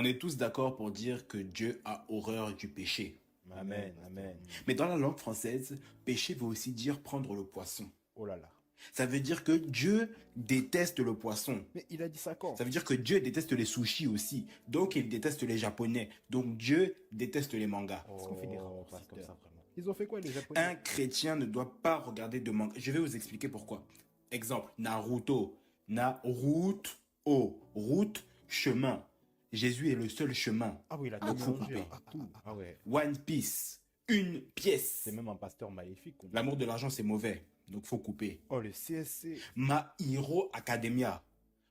On est tous d'accord pour dire que Dieu a horreur du péché. Amen, amen. Mais dans la langue française, péché veut aussi dire prendre le poisson. Oh là là. Ça veut dire que Dieu déteste le poisson. Mais il a dit ça quand? Ça veut dire que Dieu déteste les sushis aussi. Donc il déteste les Japonais. Donc Dieu déteste les mangas. Est-ce qu'on fait des rapports comme comme ça, ça, vraiment. Ils ont fait quoi les Japonais? Un chrétien ne doit pas regarder de manga. Je vais vous expliquer pourquoi. Exemple, Naruto. Naruto. Route, chemin. Jésus est le seul chemin. Ah oui, il a Donc, tout faut mélangé. couper. Ah ouais. One Piece. Une pièce. C'est même un pasteur maléfique. L'amour de l'argent, c'est mauvais. Donc, faut couper. Oh, le CSC. Ma Hero Academia.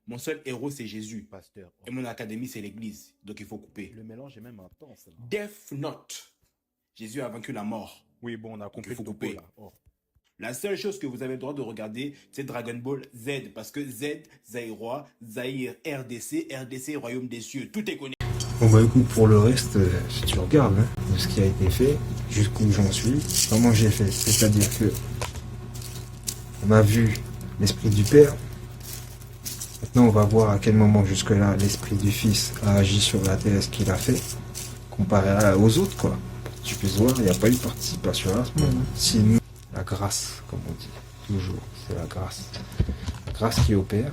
Mon seul héros, c'est Jésus. Pasteur. Et mon académie, c'est l'église. Donc, il faut couper. Le mélange est même intense. Là. Death Note. Jésus a vaincu la mort. Oui, bon, on a compris il faut le topo, couper. là. Oh. La seule chose que vous avez le droit de regarder, c'est Dragon Ball Z. Parce que Z, Zaïrois, Zaïre, RDC, RDC, Royaume des cieux. Tout est connecté. Bon bah écoute, pour le reste, si tu regardes de ce qui a été fait, jusqu'où j'en suis, comment j'ai fait, c'est-à-dire que on a vu l'esprit du Père, maintenant on va voir à quel moment jusque-là l'esprit du Fils a agi sur la terre, ce qu'il a fait, comparé aux autres quoi. Pour que tu puisses voir, il n'y a pas eu de participation à ce moment. Sinon, la grâce, comme on dit, toujours, c'est la grâce. La grâce qui opère,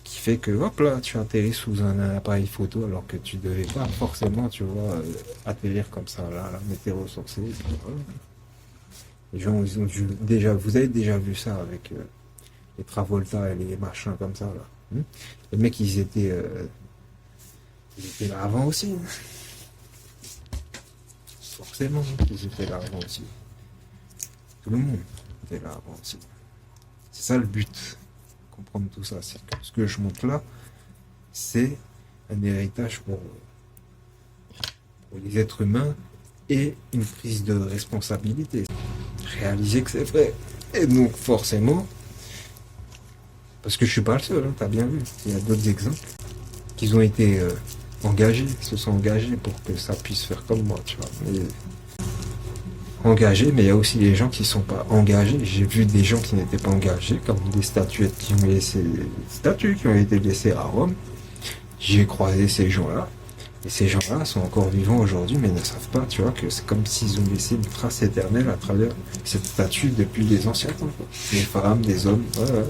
qui fait que hop là tu atterris sous un appareil photo alors que tu devais pas forcément tu vois atterrir comme ça là mais t'es ressourcé. Les gens ils ont déjà vous avez déjà vu ça avec les Travolta et les machins comme ça là. Les mecs ils étaient là avant aussi. Forcément ils étaient là avant aussi. Tout le monde était là avant aussi. C'est ça le but. Comprendre tout ça, c'est que ce que je montre là, c'est un héritage pour les êtres humains et une prise de responsabilité. Réaliser que c'est vrai. Et donc forcément, parce que je suis pas le seul, t'as bien vu, il y a d'autres exemples qui ont été engagés, se sont engagés pour que ça puisse faire comme moi, tu vois. Engagés, mais il y a aussi les gens qui sont pas engagés. J'ai vu des gens qui n'étaient pas engagés, comme des statuettes qui ont laissé, des statues qui ont été laissées à Rome. J'ai croisé ces gens-là, et ces gens-là sont encore vivants aujourd'hui, mais ne savent pas, tu vois, que c'est comme s'ils ont laissé une trace éternelle à travers cette statue depuis les anciens temps, quoi. Des femmes, des hommes, ouais.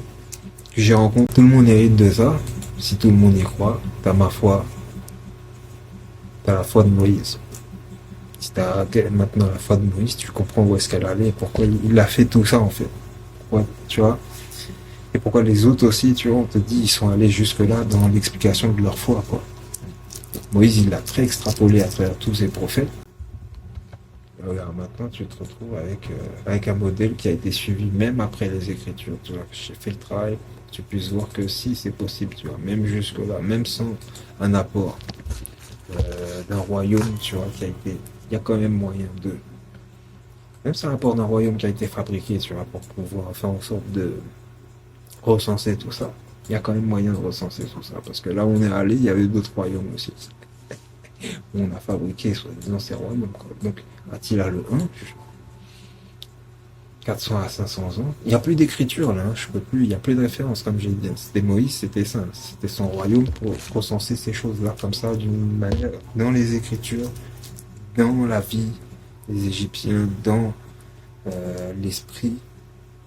Que j'ai rencontré. Tout le monde hérite de ça. Si tout le monde y croit, t'as ma foi, t'as la foi de Moïse. Si t'as maintenant la foi de Moïse, tu comprends où est-ce qu'elle allait et pourquoi il a fait tout ça en fait. Pourquoi, tu vois. Et pourquoi les autres aussi, tu vois, on te dit, ils sont allés jusque-là dans l'explication de leur foi, quoi. Moïse, il l'a très extrapolé à travers tous ses prophètes. Et regarde, maintenant, tu te retrouves avec un modèle qui a été suivi même après les Écritures, tu vois. J'ai fait le travail pour que tu puisses voir que si, c'est possible, tu vois, même jusque-là, même sans un apport d'un royaume, tu vois, qui a été... Il y a quand même moyen de... Même sans l'apport d'un royaume qui a été fabriqué, tu vois, pour pouvoir faire en sorte de recenser tout ça. Il y a quand même moyen de recenser tout ça. Parce que là où on est allé, il y avait d'autres royaumes aussi. On a fabriqué, soi-disant, ces royaumes, quoi. Donc, Attila le 1, 400 à 500 ans. Il n'y a plus d'écriture, là, hein, je peux plus, il n'y a plus de référence, comme j'ai dit. C'était Moïse, c'était ça. C'était son royaume pour recenser ces choses-là, comme ça, d'une manière, dans les écritures, dans la vie des Égyptiens, dans l'esprit,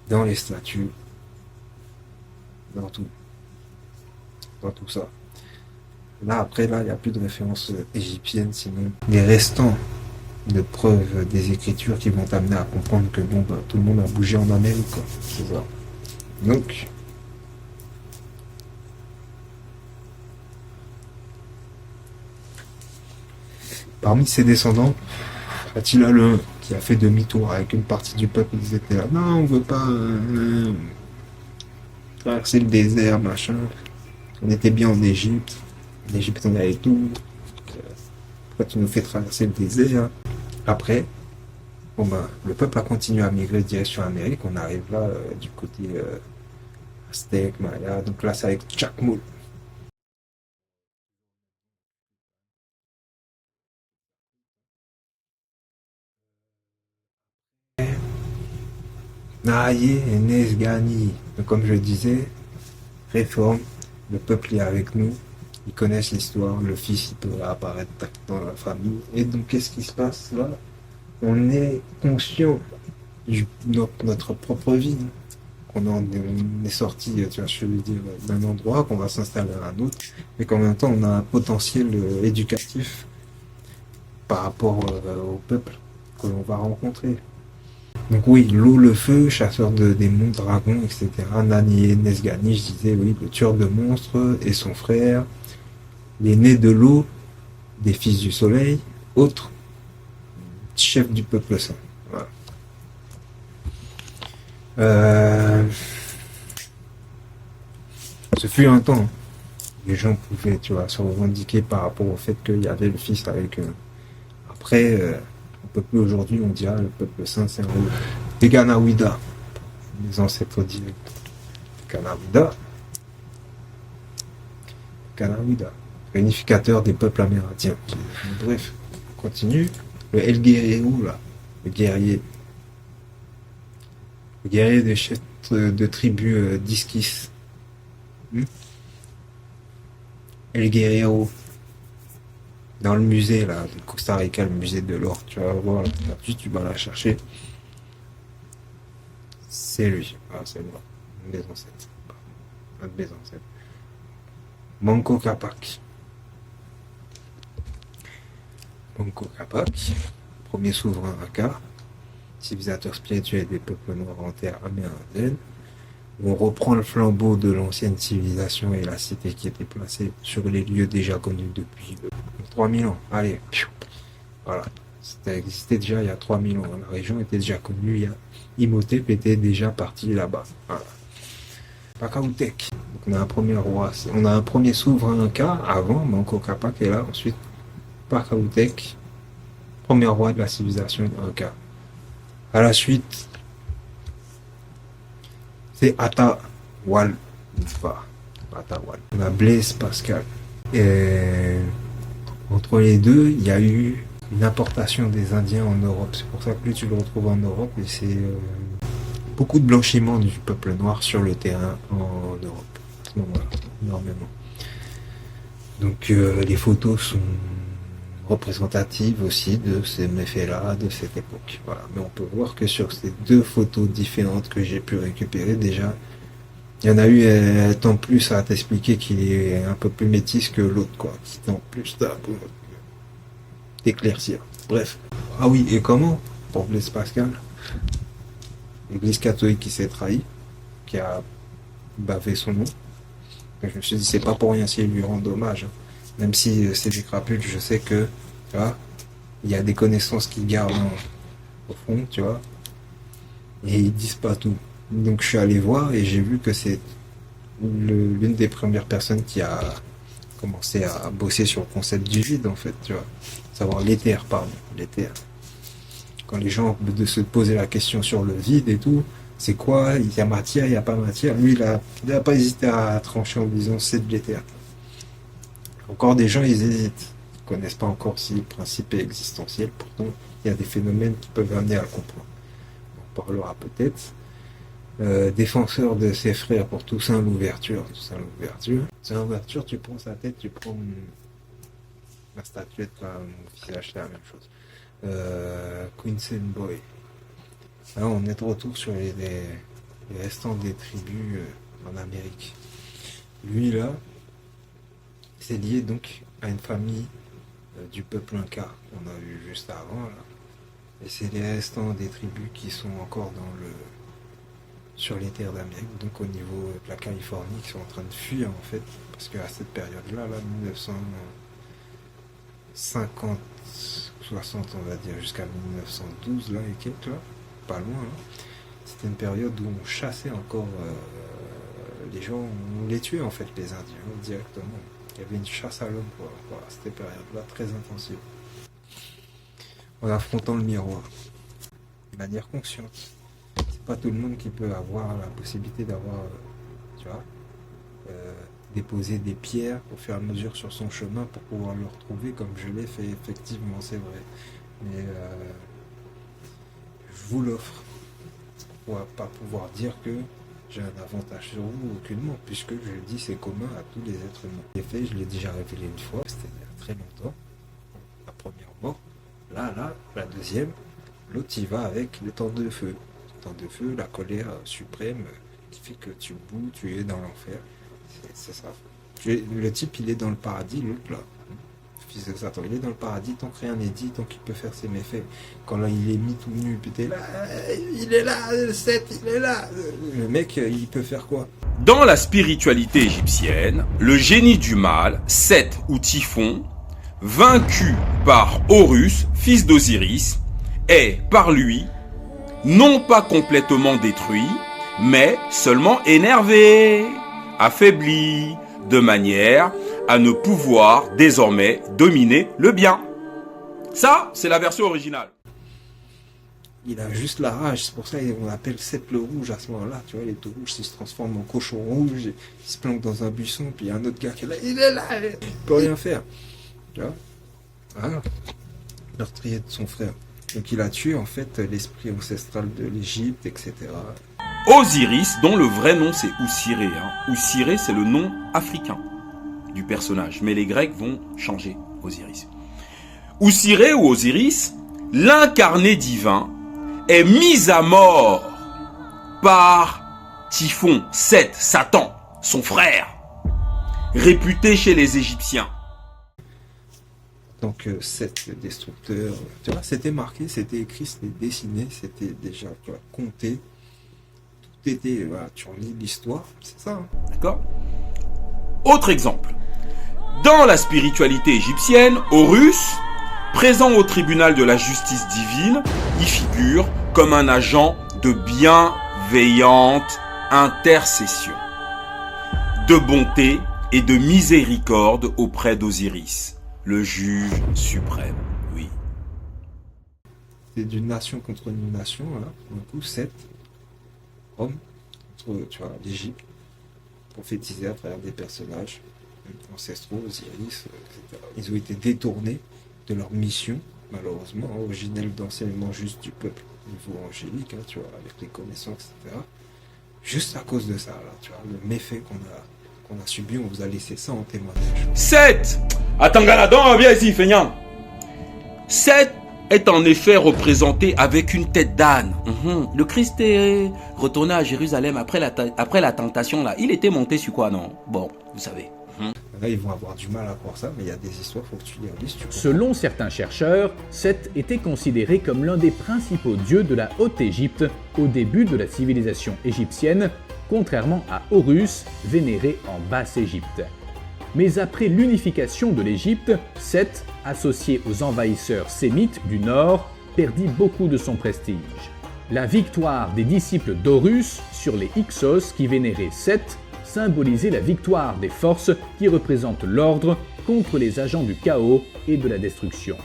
dans les statues, dans tout ça. Là, après, là, il n'y a plus de référence égyptienne, sinon les restants de preuves des écritures qui vont t'amener à comprendre que bon, bah, tout le monde a bougé en Amérique, quoi. C'est ça. Donc, parmi ses descendants, Attila le 1, qui a fait demi-tour avec une partie du peuple, ils étaient là, non, on veut pas traverser le désert, machin. On était bien en Égypte. En Égypte, on avait tout. Pourquoi tu nous fais traverser le désert? Après, bon ben, le peuple a continué à migrer direction Amérique. On arrive là, du côté Aztèque, Maya. Donc là, c'est avec Chacmool. Naye et Nesgani. Donc, comme je disais, réforme, le peuple est avec nous. Ils connaissent l'histoire, le fils il peut apparaître dans la famille. Et donc qu'est-ce qui se passe là? On est conscient de notre propre vie. On est sorti, tu vois, je veux dire, d'un endroit, qu'on va s'installer à un autre, mais qu'en même temps on a un potentiel éducatif par rapport au peuple que l'on va rencontrer. Donc oui, l'eau, le feu, chasseur de démons, dragons, etc. Nani et Nesgani, je disais, oui, le tueur de monstres et son frère, les nés de l'eau, des fils du soleil, autres, chef du peuple saint. Voilà. Ce fut un temps. Les gens pouvaient, tu vois, se revendiquer par rapport au fait qu'il y avait le fils avec eux. Après, on peut plus aujourd'hui, on dira le peuple saint, c'est un Teganawida. Les ancêtres directs. Teganawida. Réunificateur des peuples amérindiens. Bref, on continue. Le El Guerrero, là. Le guerrier. Le guerrier des chefs de tribu d'Iskis. El Guerrero. Dans le musée, là, de Costa Rica, le musée de l'or. Tu vas voir, là-dessus, tu vas la chercher. C'est lui. Ah, c'est moi. Mes ancêtres. Un de mes ancêtres. Manco Capac. Manco Capac, premier souverain Aka, civilisateur spirituel des peuples noirs en terre amérindienne. On reprend le flambeau de l'ancienne civilisation et la cité qui était placée sur les lieux déjà connus depuis 3000 ans. Allez, voilà. Ça existait déjà il y a 3000 ans. La région était déjà connue. Imhotep était déjà parti là-bas. Voilà. Pacautec. Donc on a un premier roi. On a un premier souverain Inca avant, Manco Capac est là. Ensuite, Pacautec, premier roi de la civilisation Inca. À la suite, c'est Atahualpa. On a Blaise Pascal. Et entre les deux, il y a eu une importation des Indiens en Europe. C'est pour ça que lui, tu le retrouves en Europe. Et c'est beaucoup de blanchiment du peuple noir sur le terrain en Europe. Donc voilà, énormément. Donc les photos sont représentatives aussi de ces méfaits-là, de cette époque. Voilà. Mais on peut voir que sur ces deux photos différentes que j'ai pu récupérer, déjà, il y en a eu, elle tend plus à t'expliquer qu'il est un peu plus métis que l'autre, quoi. Qui tend plus à t'éclaircir. Bref. Ah oui, et comment? Pour Blaise Pascal, l'Église catholique qui s'est trahie, qui a bavé son nom. Je me suis dit, c'est pas pour rien s'il lui rend hommage. Même si c'est des crapules, je sais que, tu vois, il y a des connaissances qu'ils gardent au fond, tu vois, et ils disent pas tout. Donc je suis allé voir et j'ai vu que c'est l'une des premières personnes qui a commencé à bosser sur le concept du vide, en fait, tu vois. Savoir l'éther, pardon, l'éther. Quand les gens de se poser la question sur le vide et tout, c'est quoi? Il y a matière, il n'y a pas matière. Lui, il n'a pas hésité à trancher en disant c'est de l'éther. Encore des gens, ils hésitent. Ils ne connaissent pas encore si le principe est existentiel. Pourtant, il y a des phénomènes qui peuvent amener à le comprendre. On parlera peut-être. Défenseur de ses frères pour Toussaint Louverture. Toussaint Louverture, tu prends sa tête, tu prends la statuette, là, mon visage, c'est la même chose. Quincy Boy. Là, on est de retour sur les restants des tribus en Amérique. Lui, là, c'est lié donc à une famille du peuple Inca qu'on a vu juste avant, là. Et c'est les restants des tribus qui sont encore sur les terres d'Amérique, donc au niveau de la Californie, qui sont en train de fuir en fait, parce qu'à cette période-là, 1950, 60 on va dire, jusqu'à 1912, là et quelques, là, pas loin, là, c'était une période où on chassait encore les gens, on les tuait en fait, les Indiens, directement. Il y avait une chasse à l'homme, quoi, à cette période-là, très intensive. En affrontant le miroir, de manière consciente. C'est pas tout le monde qui peut avoir la possibilité d'avoir, tu vois, déposer des pierres au fur et à mesure sur son chemin pour pouvoir le retrouver, comme je l'ai fait, effectivement, c'est vrai. Mais je vous l'offre. On va pas pouvoir dire que j'ai un avantage sur vous, aucunement, puisque je dis c'est commun à tous les êtres humains. Les faits, je l'ai déjà révélé une fois, c'était il y a très longtemps, la première mort. Là, la deuxième, l'autre il va avec le temps de feu. Le temps de feu, la colère suprême qui fait que tu boues, tu es dans l'enfer. C'est ça. Le type, il est dans le paradis, l'autre là. Fils de Satan, il est dans le paradis tant que rien n'est dit, tant qu'il peut faire ses méfaits. Quand là, il est mis tout nu, putain, là, il est là, le 7, il est là. Le mec, il peut faire quoi? Dans la spiritualité égyptienne, le génie du mal, Seth ou Typhon, vaincu par Horus, fils d'Osiris, est par lui non pas complètement détruit, mais seulement énervé, affaibli, de manière à ne pouvoir désormais dominer le bien. Ça, c'est la version originale. Il a juste la rage, c'est pour ça qu'on appelle Seth le rouge à ce moment-là. Tu vois, il est tout rouge, il se transforme en cochon rouge, il se planque dans un buisson, puis il y a un autre gars qui est là, il est là, il peut rien faire. Tu vois, voilà. Meurtrier de son frère. Donc il a tué en fait l'esprit ancestral de l'Égypte, etc. Osiris, dont le vrai nom c'est Oussiré. Oussiré, c'est le nom africain du personnage, mais les Grecs vont changer Osiris. Oussiré ou Osiris, l'incarné divin, est mis à mort par Typhon, Seth, Satan, son frère, réputé chez les Égyptiens. Donc Seth le destructeur, tu vois, c'était marqué, c'était écrit, c'était dessiné, c'était déjà compté. Tout était, voilà, tu relis l'histoire, c'est ça. Hein. D'accord ? Autre exemple. Dans la spiritualité égyptienne, Horus, présent au tribunal de la justice divine, y figure comme un agent de bienveillante intercession, de bonté et de miséricorde auprès d'Osiris, le juge suprême. Oui. C'est d'une nation contre une nation, là, pour le coup, Seth, Rome, contre, tu vois, l'Égypte, prophétisé à travers des personnages ancestraux, Osiris, etc. Ils ont été détournés de leur mission, malheureusement, originelle d'enseignement juste du peuple au niveau angélique, hein, tu vois, avec les connaissances, etc. Juste à cause de ça, là, tu vois, le méfait qu'on a subi, on vous a laissé ça en témoignage. Seth, attends, Galadon, viens ici, feignant. Seth est en effet représenté avec une tête d'âne. Le Christ est retourné à Jérusalem après la tentation, là. Il était monté sur quoi, non? Bon, vous savez. Là, ils vont avoir du mal à croire ça, mais il y a des histoires, il faut que tu les relis. Selon certains chercheurs, Seth était considéré comme l'un des principaux dieux de la Haute-Égypte au début de la civilisation égyptienne, contrairement à Horus, vénéré en Basse-Égypte. Mais après l'unification de l'Égypte, Seth, associé aux envahisseurs sémites du nord, perdit beaucoup de son prestige. La victoire des disciples d'Horus sur les Hyksos qui vénéraient Seth symbolisait la victoire des forces qui représentent l'ordre contre les agents du chaos et de la destruction.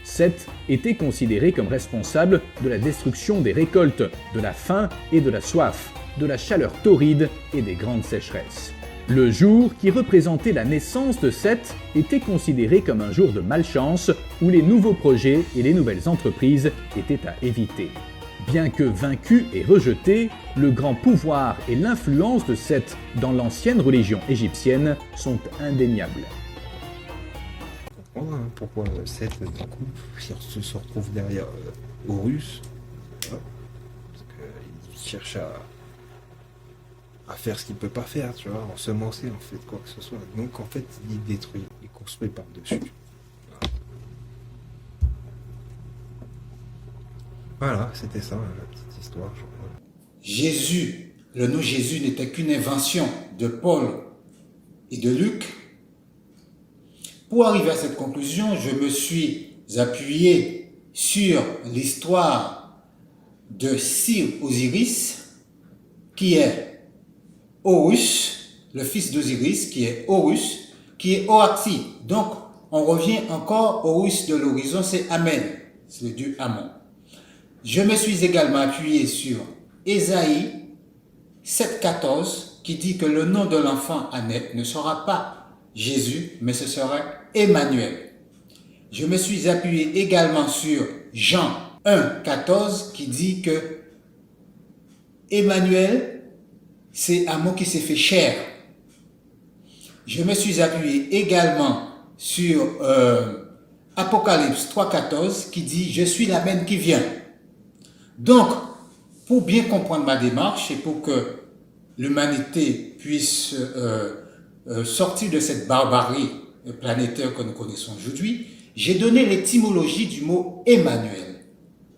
Seth était considéré comme responsable de la destruction des récoltes, de la faim et de la soif, de la chaleur torride et des grandes sécheresses. Le jour qui représentait la naissance de Seth était considéré comme un jour de malchance où les nouveaux projets et les nouvelles entreprises étaient à éviter. Bien que vaincu et rejeté, le grand pouvoir et l'influence de Seth dans l'ancienne religion égyptienne sont indéniables. On comprend pourquoi Seth, d'un coup, il se retrouve derrière Horus, parce qu'il cherche à faire ce qu'il ne peut pas faire, tu vois, ensemencer en fait quoi que ce soit. Donc en fait, il détruit, il construit par-dessus. Voilà, c'était ça, la petite histoire. Jésus, le nom Jésus n'était qu'une invention de Paul et de Luc. Pour arriver à cette conclusion, je me suis appuyé sur l'histoire de Sir Osiris, qui est Horus, le fils d'Osiris, qui est Horus, qui est Hoaxi. Donc, on revient encore, Horus de l'horizon, c'est Amen, c'est le dieu Amon. Je me suis également appuyé sur Ésaïe 7,14 qui dit que le nom de l'enfant à naître ne sera pas Jésus, mais ce sera Emmanuel. Je me suis appuyé également sur Jean 1,14 qui dit que Emmanuel c'est un mot qui s'est fait chair. Je me suis appuyé également sur Apocalypse 3,14 qui dit « Je suis la même qui vient ». Donc, pour bien comprendre ma démarche et pour que l'humanité puisse sortir de cette barbarie planétaire que nous connaissons aujourd'hui, j'ai donné l'étymologie du mot Emmanuel,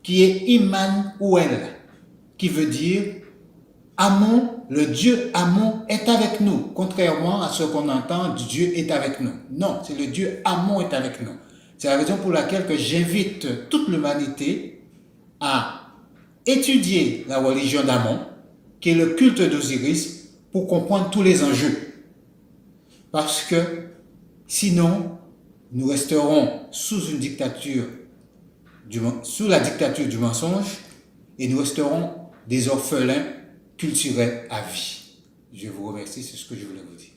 qui est Immanuel, qui veut dire Amon, le Dieu Amon est avec nous, contrairement à ce qu'on entend, Dieu est avec nous. Non, c'est le Dieu Amon est avec nous. C'est la raison pour laquelle que j'invite toute l'humanité à étudier la religion d'Amon, qui est le culte d'Osiris, pour comprendre tous les enjeux. Parce que sinon, nous resterons sous la dictature du mensonge et nous resterons des orphelins culturels à vie. Je vous remercie, c'est ce que je voulais vous dire.